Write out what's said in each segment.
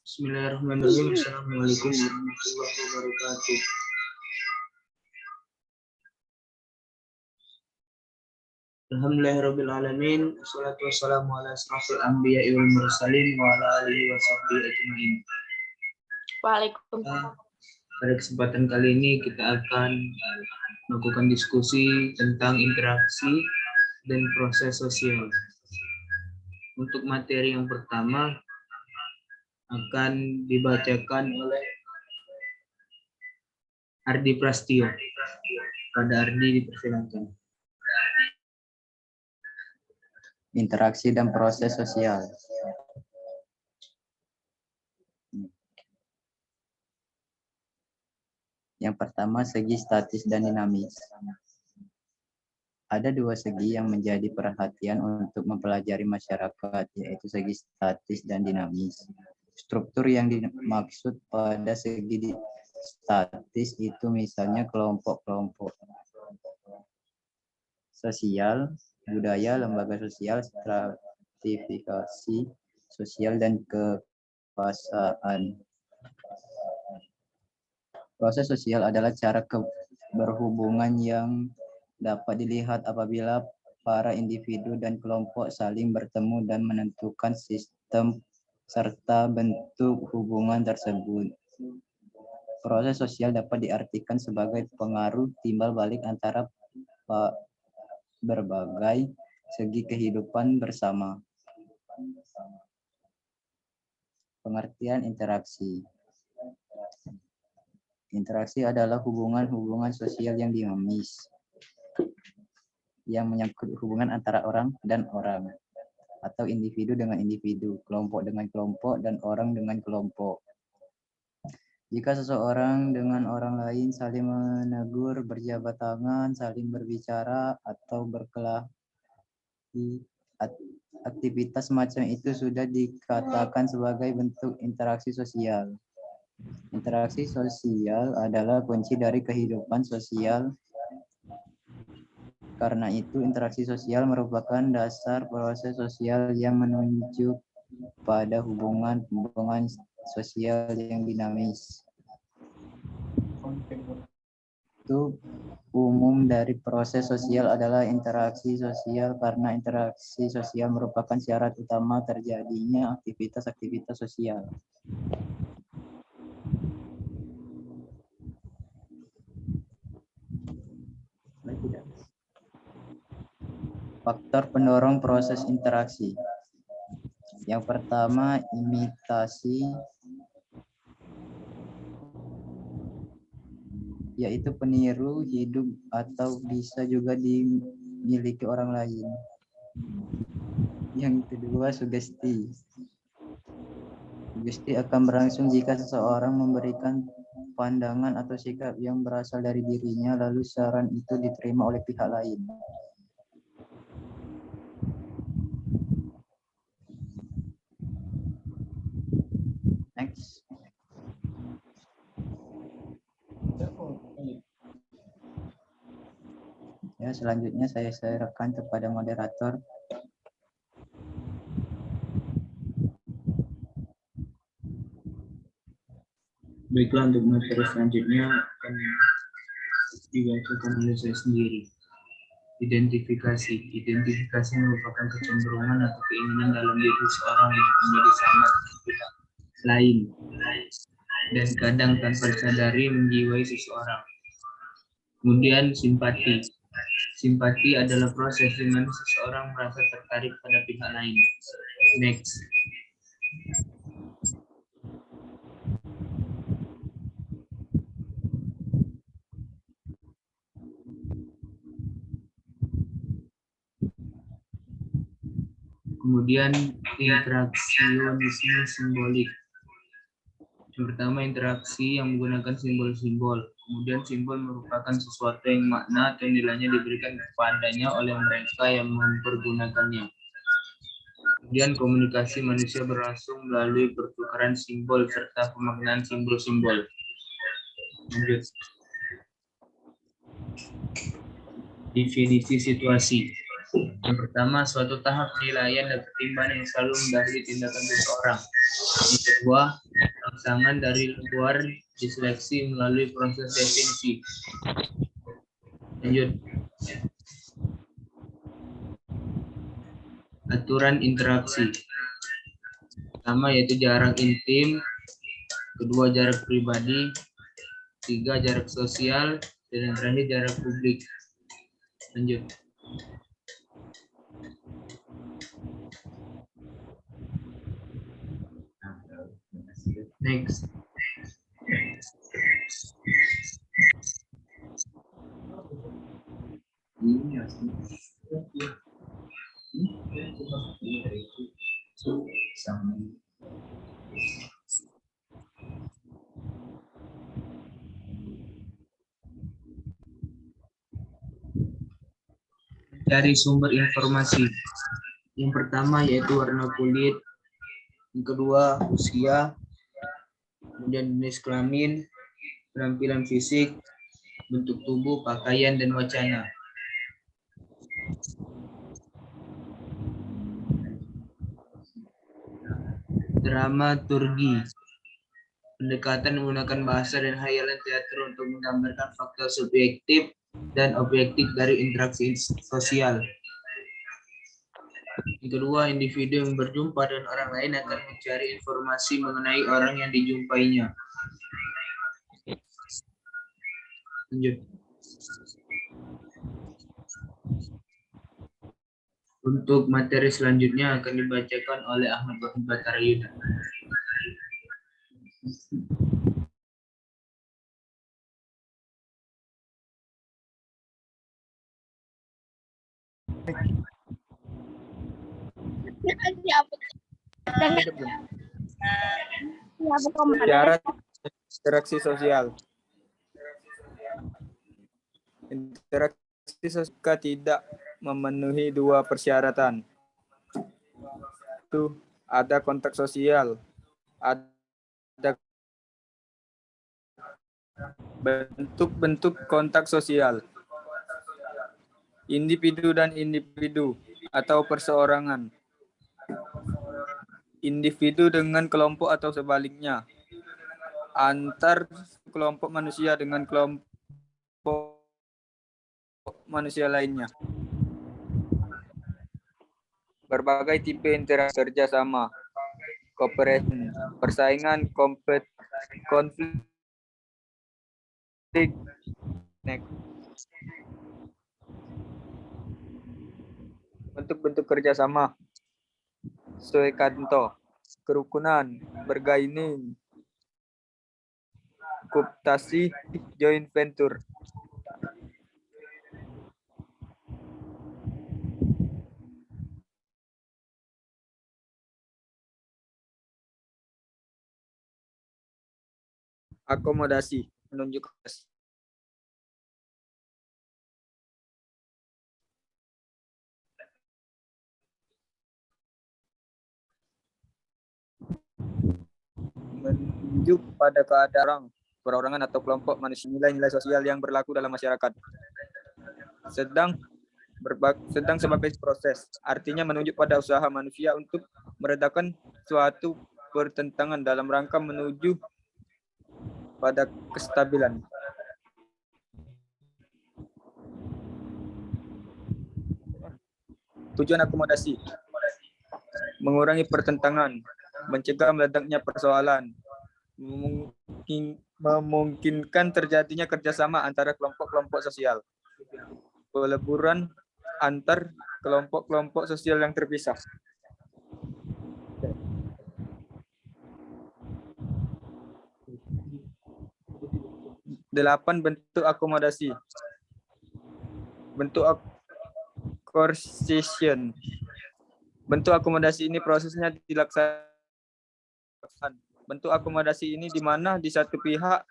Bismillahirrahmanirrahim. Assalamualaikum warahmatullahi wabarakatuh. Alhamdulillahirabbil alamin. Wassalatu wassalamu ala asrofil anbiya'i wal mursalin wa ala alihi wa sahbihi ajmain. Waalaikumsalam. Pada kesempatan kali ini kita akan melakukan diskusi tentang interaksi dan proses sosial. Untuk materi yang pertama akan dibacakan oleh Ardi Prastio. Pada Ardi dipersilakan. Interaksi dan proses sosial. Yang pertama, segi statis dan dinamis. Ada dua segi yang menjadi perhatian untuk mempelajari masyarakat, yaitu segi statis dan dinamis. Struktur yang dimaksud pada segi statis itu misalnya kelompok-kelompok sosial, budaya, lembaga sosial, stratifikasi sosial, dan kekuasaan. Proses sosial adalah cara berhubungan yang dapat dilihat apabila para individu dan kelompok saling bertemu dan menentukan sistem serta bentuk hubungan tersebut. Proses sosial dapat diartikan sebagai pengaruh timbal balik antara berbagai segi kehidupan bersama. Pengertian interaksi. Interaksi adalah hubungan-hubungan sosial yang dinamis, yang menyangkut hubungan antara orang dan orang, atau individu dengan individu, kelompok dengan kelompok, dan orang dengan kelompok. Jika seseorang dengan orang lain saling menegur, berjabat tangan, saling berbicara, atau berkelahi, aktivitas semacam itu sudah dikatakan sebagai bentuk interaksi sosial. Interaksi sosial adalah kunci dari kehidupan sosial. Karena itu, interaksi sosial merupakan dasar proses sosial yang menunjuk pada hubungan sosial yang dinamis. Itu umum dari proses sosial adalah interaksi sosial, karena interaksi sosial merupakan syarat utama terjadinya aktivitas-aktivitas sosial. Faktor pendorong proses interaksi. Yang pertama, imitasi, yaitu peniru hidup atau bisa juga dimiliki orang lain. Yang kedua, sugesti. Sugesti akan berlangsung jika seseorang memberikan pandangan atau sikap yang berasal dari dirinya, lalu saran itu diterima oleh pihak lain. Next. Ya, selanjutnya saya serahkan kepada moderator. Baiklah, untuk materi selanjutnya akan dibacakan oleh saya sendiri. Identifikasi. Identifikasi merupakan kecenderungan atau keinginan dalam diri seorang untuk menjadi sama dengan pihak lain, dan kadang tanpa disadari menjiwai seseorang. Kemudian simpati. Simpati adalah proses di mana seseorang merasa tertarik pada pihak lain. Next. Kemudian interaksionisme simbolik. Yang pertama, interaksi yang menggunakan simbol-simbol. Kemudian simbol merupakan sesuatu yang makna atau nilainya diberikan kepadanya oleh mereka yang mempergunakannya. Kemudian komunikasi manusia berlangsung melalui pertukaran simbol serta pemaknaan simbol-simbol. Lanjut. Definisi situasi. Yang pertama, suatu tahap penilaian dan pertimbangan yang selalu mendahului tindakan seseorang. Yang kedua, pasangan dari luar diseleksi melalui proses definisi. Lanjut. Aturan interaksi. Pertama yaitu jarak intim, kedua jarak pribadi, tiga jarak sosial, dan yang terakhir jarak publik. Lanjut. Next. Dari sumber informasi. Yang pertama yaitu warna kulit, yang kedua usia, kemudian jenis kelamin, penampilan fisik, bentuk tubuh, pakaian, dan wacana. Dramaturgi. Pendekatan menggunakan bahasa dan hayalan teater untuk menggambarkan fakta subjektif dan objektif dari interaksi sosial. Yang kedua, individu yang berjumpa dengan orang lain akan mencari informasi mengenai orang yang dijumpainya. Lanjut. Untuk materi selanjutnya akan dibacakan oleh Ahmad Wahid Batarayuda. Syarat interaksi sosial. Interaksi sosial tidak memenuhi dua persyaratan. Itu ada kontak sosial, ada bentuk-bentuk kontak sosial, individu dan individu atau perseorangan, individu dengan kelompok atau sebaliknya, antar kelompok manusia dengan kelompok manusia lainnya. Berbagai tipe interaksi kerjasama, cooperation, persaingan, konflik, bentuk-bentuk kerjasama, soekanto, kerukunan, bergaining, kooptasi, joint venture. Akomodasi, menunjuk menunjuk pada keadaan perorangan atau kelompok manusia, nilai-nilai sosial yang berlaku dalam masyarakat. Sedang sebagai proses, artinya menunjuk pada usaha manusia untuk meredakan suatu pertentangan dalam rangka menuju pada kestabilan. Tujuan akomodasi: mengurangi pertentangan, mencegah meledaknya persoalan, memungkinkan terjadinya kerjasama antara kelompok-kelompok sosial, peleburan antar kelompok-kelompok sosial yang terpisah. Delapan bentuk akomodasi. Bentuk coercion. Bentuk akomodasi ini prosesnya dilaksanakan. Bentuk akomodasi ini di mana di satu pihak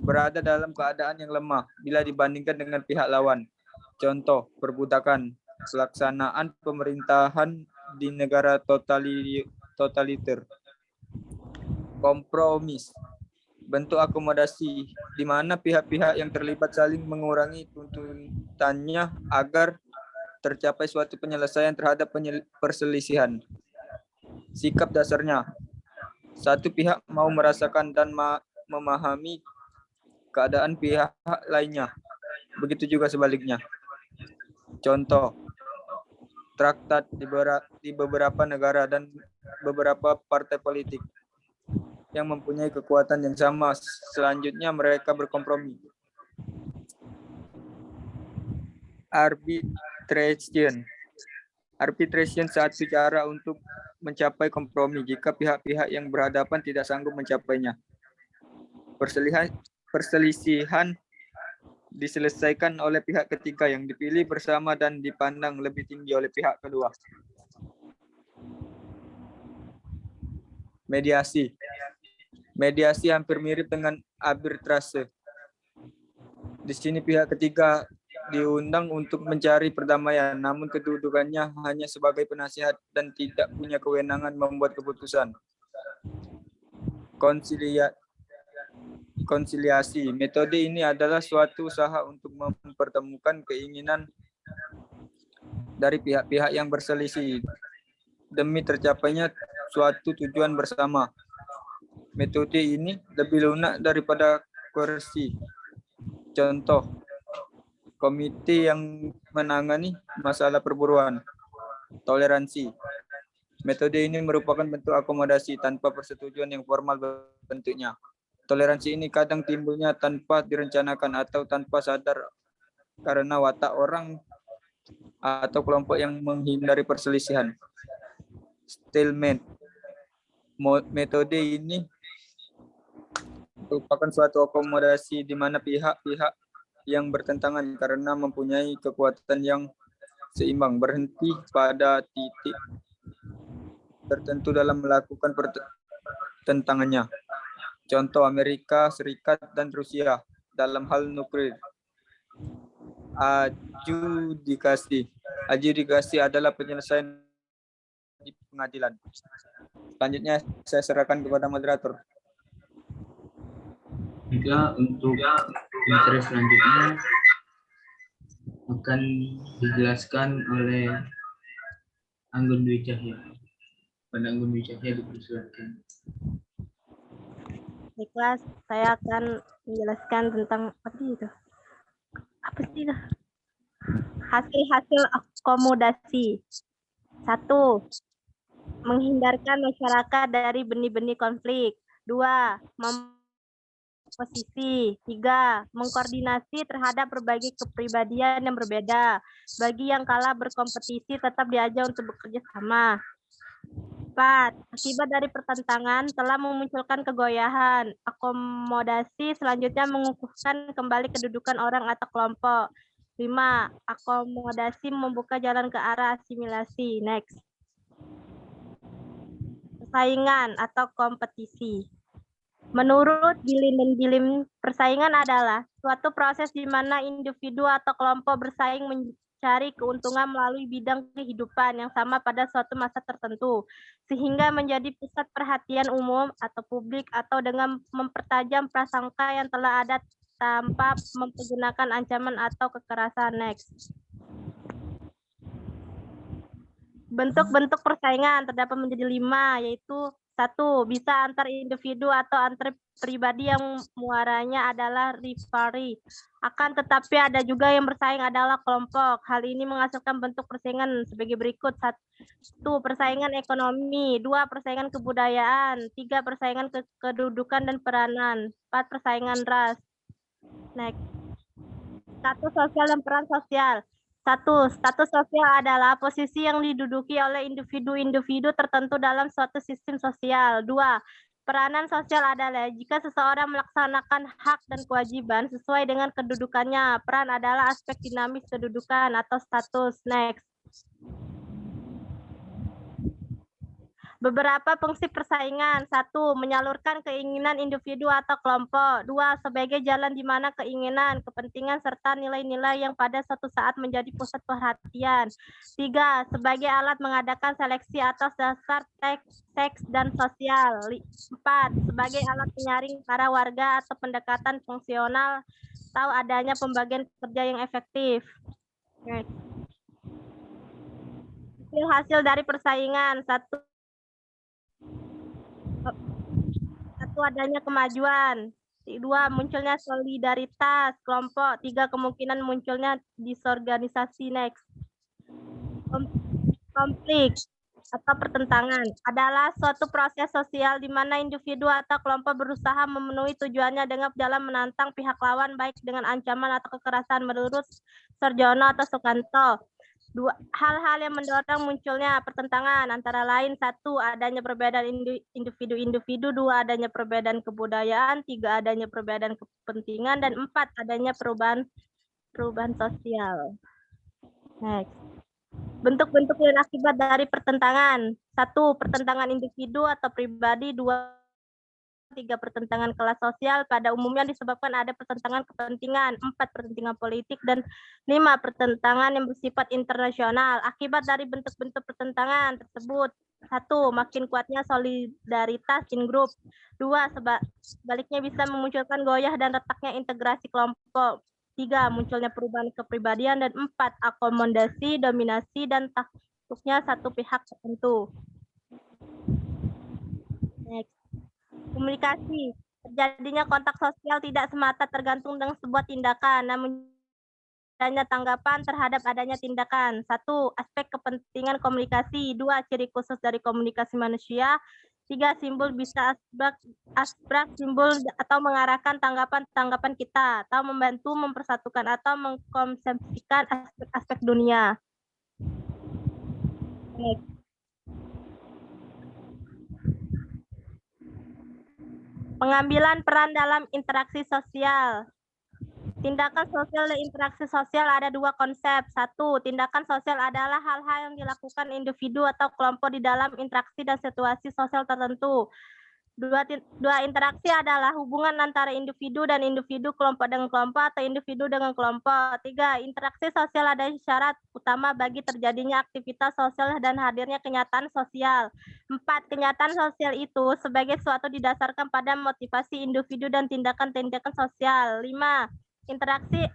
berada dalam keadaan yang lemah bila dibandingkan dengan pihak lawan. Contoh, perbudakan, pelaksanaan pemerintahan di negara totaliter. Kompromis. Bentuk akomodasi di mana pihak-pihak yang terlibat saling mengurangi tuntutannya agar tercapai suatu penyelesaian terhadap perselisihan. Sikap dasarnya: Satu pihak mau merasakan dan memahami keadaan pihak lainnya. Begitu juga sebaliknya. Contoh, traktat di beberapa negara dan beberapa partai politik yang mempunyai kekuatan yang sama. Selanjutnya mereka berkompromi. Arbitration. Arbitration satu cara untuk mencapai kompromi jika pihak-pihak yang berhadapan tidak sanggup mencapainya. Perselisihan diselesaikan oleh pihak ketiga yang dipilih bersama dan dipandang lebih tinggi oleh pihak kedua. Mediasi. Mediasi hampir mirip dengan arbitrase. Di sini pihak ketiga diundang untuk mencari perdamaian, namun kedudukannya hanya sebagai penasihat dan tidak punya kewenangan membuat keputusan. Konsiliasi. Metode ini adalah suatu usaha untuk mempertemukan keinginan dari pihak-pihak yang berselisih demi tercapainya suatu tujuan bersama. Metode ini lebih lunak daripada koersi. Contoh, komite yang menangani masalah perburuan. Toleransi. Metode ini merupakan bentuk akomodasi tanpa persetujuan yang formal bentuknya. Toleransi ini kadang timbulnya tanpa direncanakan atau tanpa sadar karena watak orang atau kelompok yang menghindari perselisihan. Stalemate. Metode ini merupakan suatu akomodasi di mana pihak-pihak yang bertentangan karena mempunyai kekuatan yang seimbang berhenti pada titik tertentu dalam melakukan pertentangannya. Contoh Amerika Serikat dan Rusia dalam hal nuklir. Adjudikasi. Adjudikasi adalah penyelesaian di pengadilan. Selanjutnya saya serahkan kepada moderator. Juga untuk materi selanjutnya akan dijelaskan oleh Anggun Dwi Cahya. Pada Anggun Dwi Cahya dipersilakan. Baiklah, saya akan menjelaskan tentang apa sih itu? Hasil-hasil akomodasi. 1. Menghindarkan masyarakat dari benih-benih konflik. 2. Posisi. 3. Mengkoordinasi terhadap berbagai kepribadian yang berbeda. Bagi yang kalah berkompetisi tetap diajak untuk bekerja sama. 4. Akibat dari pertentangan telah memunculkan kegoyahan. Akomodasi selanjutnya mengukuhkan kembali kedudukan orang atau kelompok. 5. Akomodasi membuka jalan ke arah asimilasi. Next. Persaingan atau kompetisi. Menurut Gilin dan Gilin, persaingan adalah suatu proses di mana individu atau kelompok bersaing mencari keuntungan melalui bidang kehidupan yang sama pada suatu masa tertentu, sehingga menjadi pusat perhatian umum atau publik atau dengan mempertajam prasangka yang telah ada tanpa mempergunakan ancaman atau kekerasan. Next. Bentuk-bentuk persaingan terdapat menjadi 5, yaitu 1. Bisa antar individu atau antar pribadi yang muaranya adalah rivalry. Akan tetapi ada juga yang bersaing adalah kelompok. Hal ini menghasilkan bentuk persaingan sebagai berikut. 1. Persaingan ekonomi. 2. Persaingan kebudayaan. 3. Persaingan kedudukan dan peranan. 4. Persaingan ras. Next. Status sosial dan peran sosial. 1. Status sosial adalah posisi yang diduduki oleh individu-individu tertentu dalam suatu sistem sosial. 2. Peranan sosial adalah jika seseorang melaksanakan hak dan kewajiban sesuai dengan kedudukannya. Peran adalah aspek dinamis kedudukan atau status. Next. Beberapa fungsi persaingan. 1. Menyalurkan keinginan individu atau kelompok. 2. Sebagai jalan di mana keinginan, kepentingan, serta nilai-nilai yang pada suatu saat menjadi pusat perhatian. 3. Sebagai alat mengadakan seleksi atas dasar seks dan sosial. 4. Sebagai alat penyaring para warga atau pendekatan fungsional atau adanya pembagian kerja yang efektif. Hasil dari persaingan. 1. 1, adanya kemajuan. 2, munculnya solidaritas kelompok. 3, kemungkinan munculnya disorganisasi. Next. Konflik atau pertentangan adalah suatu proses sosial di mana individu atau kelompok berusaha memenuhi tujuannya dengan jalan menantang pihak lawan baik dengan ancaman atau kekerasan menurut Sarjono atau Sukanto. Hal-hal yang mendorong munculnya pertentangan antara lain 1, adanya perbedaan individu-individu, 2, adanya perbedaan kebudayaan, 3, adanya perbedaan kepentingan, dan 4, adanya perubahan sosial. Next. Bentuk-bentuk dan akibat dari pertentangan. 1, pertentangan individu atau pribadi. 2, 3, pertentangan kelas sosial. Pada umumnya disebabkan ada pertentangan kepentingan. 4, pertentangan politik. Dan 5, pertentangan yang bersifat internasional. Akibat dari bentuk-bentuk pertentangan tersebut. 1, makin kuatnya solidaritas in group. 2, sebaliknya bisa memunculkan goyah dan retaknya integrasi kelompok. 3, munculnya perubahan kepribadian. Dan 4, akomodasi, dominasi, dan takluknya satu pihak tertentu. Next. Komunikasi. Terjadinya kontak sosial tidak semata tergantung dengan sebuah tindakan, namun adanya tanggapan terhadap adanya tindakan. 1, aspek kepentingan komunikasi. 2, ciri khusus dari komunikasi manusia. 3, simbol bisa abstrak simbol atau mengarahkan tanggapan kita atau membantu mempersatukan atau mengkonsepsikan aspek-aspek dunia. Next. Pengambilan peran dalam interaksi sosial. Tindakan sosial dan interaksi sosial ada 2 konsep. 1, tindakan sosial adalah hal-hal yang dilakukan individu atau kelompok di dalam interaksi dan situasi sosial tertentu. 2, interaksi adalah hubungan antara individu dan individu, kelompok dengan kelompok, atau individu dengan kelompok. 3, interaksi sosial adalah syarat utama bagi terjadinya aktivitas sosial dan hadirnya kenyataan sosial. 4, kenyataan sosial itu sebagai suatu didasarkan pada motivasi individu dan tindakan-tindakan sosial. 5, interaksi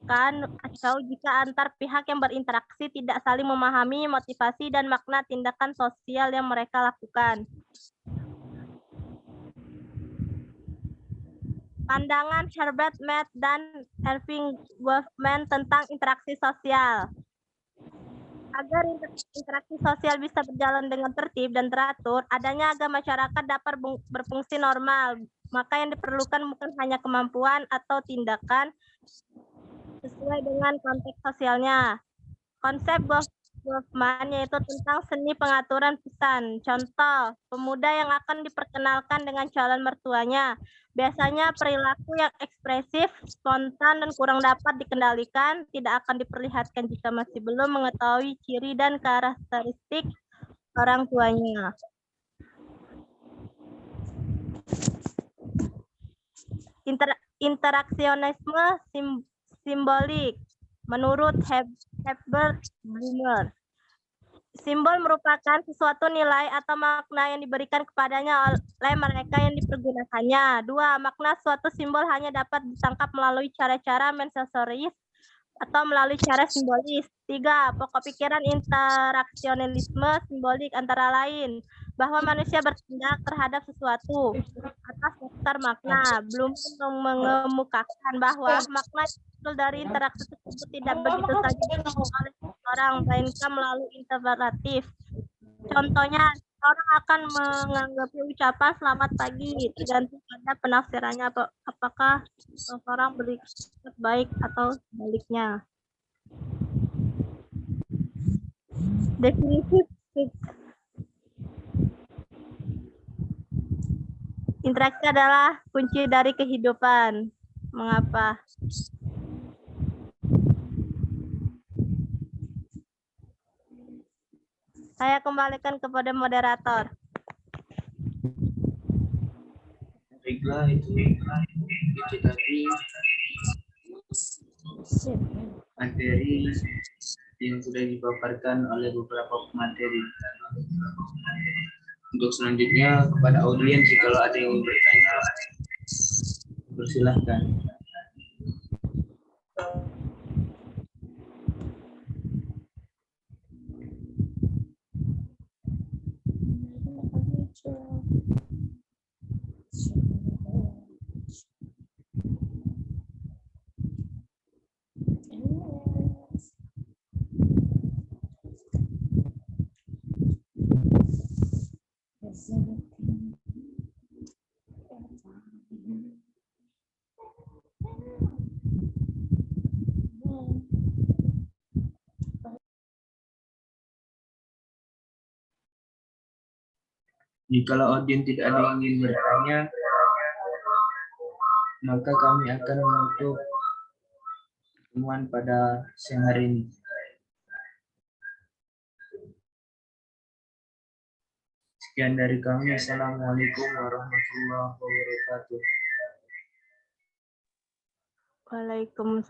akan atau jika antar pihak yang berinteraksi tidak saling memahami motivasi dan makna tindakan sosial yang mereka lakukan. Pandangan Herbert Mead dan Irving Goffman tentang interaksi sosial. Agar interaksi sosial bisa berjalan dengan tertib dan teratur, adanya agar masyarakat dapat berfungsi normal. Maka yang diperlukan bukan hanya kemampuan atau tindakan sesuai dengan konteks sosialnya. Konsep Goffman yaitu tentang seni pengaturan pesan. Contoh, pemuda yang akan diperkenalkan dengan calon mertuanya. Biasanya perilaku yang ekspresif, spontan, dan kurang dapat dikendalikan tidak akan diperlihatkan jika masih belum mengetahui ciri dan karakteristik orang tuanya. Interaksionisme simbolik. Menurut Herbert Blumer, simbol merupakan sesuatu nilai atau makna yang diberikan kepadanya oleh mereka yang dipergunakannya. 2, makna suatu simbol hanya dapat ditangkap melalui cara-cara mensensoris atau melalui cara simbolis. 3, pokok pikiran interaksionisme simbolik antara lain bahwa manusia bertindak terhadap sesuatu atas dasar makna, belum mengemukakan bahwa makna dari interaksi tersebut tidak begitu saja oleh orang, melainkan melalui interpretatif. Contohnya, orang akan menanggapi ucapan selamat pagi tergantung pada penafsirannya apakah seseorang bersikap baik atau sebaliknya. Definisi interaksi adalah kunci dari kehidupan. Mengapa? Saya kembalikan kepada moderator. Baiklah, itu tadi materi yang sudah dipaparkan oleh beberapa pemateri. Untuk selanjutnya kepada audiens, kalau ada yang bertanya, persilahkan. Jikalau audiens tidak ada yang ingin bertanya, maka kami akan menutup pertemuan pada siang hari ini. Sekian dari kami. Assalamualaikum warahmatullahi wabarakatuh. Waalaikumsalam.